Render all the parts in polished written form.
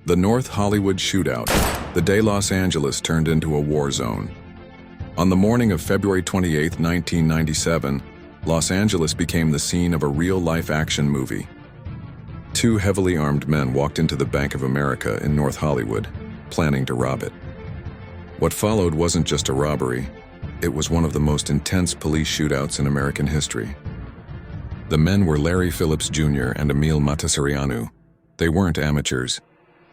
The North Hollywood shootout, the day Los Angeles turned into a war zone. On the morning of February 28, 1997, Los Angeles became the scene of a real-life action movie. Two heavily armed men walked into the Bank of America in North Hollywood, planning to rob it. What followed wasn't just a robbery, it was one of the most intense police shootouts in American history. The men were Larry Phillips Jr. and Emil Matasareanu. They weren't amateurs.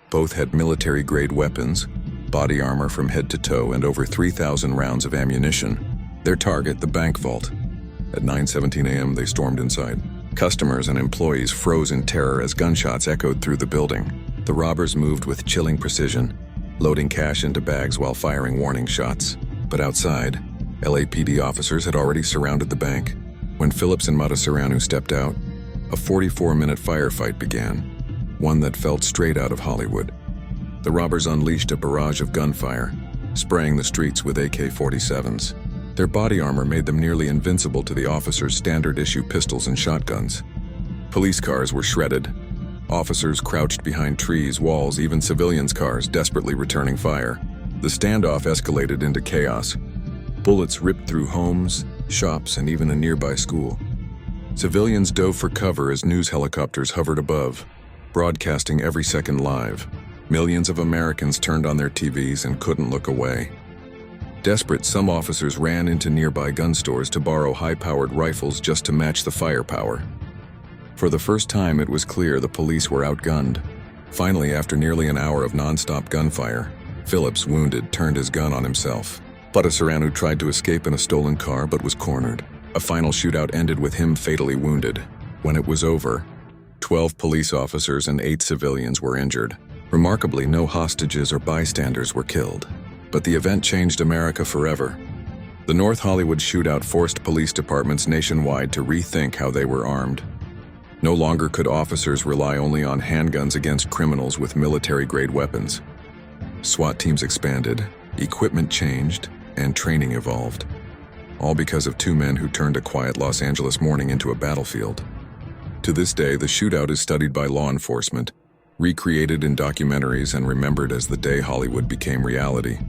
Both had military-grade weapons, body armor from head to toe, and over 3,000 rounds of ammunition. Their target, the bank vault. At 9:17 a.m., they stormed inside. Customers and employees froze in terror as gunshots echoed through the building. The robbers moved with chilling precision, loading cash into bags while firing warning shots. But outside, LAPD officers had already surrounded the bank. When Phillips and Matasareanu stepped out, a 44-minute firefight began, one that felt straight out of Hollywood. The robbers unleashed a barrage of gunfire, spraying the streets with AK-47s. Their body armor made them nearly invincible to the officers' standard-issue pistols and shotguns. Police cars were shredded. Officers crouched behind trees, walls, even civilians' cars desperately returning fire. The standoff escalated into chaos. Bullets ripped through homes, shops, and even a nearby school. Civilians dove for cover as news helicopters hovered above, broadcasting every second live. Millions of Americans turned on their TVs and couldn't look away. Desperate, some officers ran into nearby gun stores to borrow high-powered rifles just to match the firepower. For the first time, it was clear the police were outgunned. Finally, after nearly an hour of non-stop gunfire, Phillips, wounded, turned his gun on himself. Matasareanu tried to escape in a stolen car but was cornered. A final shootout ended with him fatally wounded. When it was over, 12 police officers and 8 civilians were injured. Remarkably, no hostages or bystanders were killed. But the event changed America forever. The North Hollywood shootout forced police departments nationwide to rethink how they were armed. No longer could officers rely only on handguns against criminals with military-grade weapons. SWAT teams expanded, equipment changed, and training evolved. All because of two men who turned a quiet Los Angeles morning into a battlefield. To this day, the shootout is studied by law enforcement, recreated in documentaries, and remembered as the day Hollywood became reality.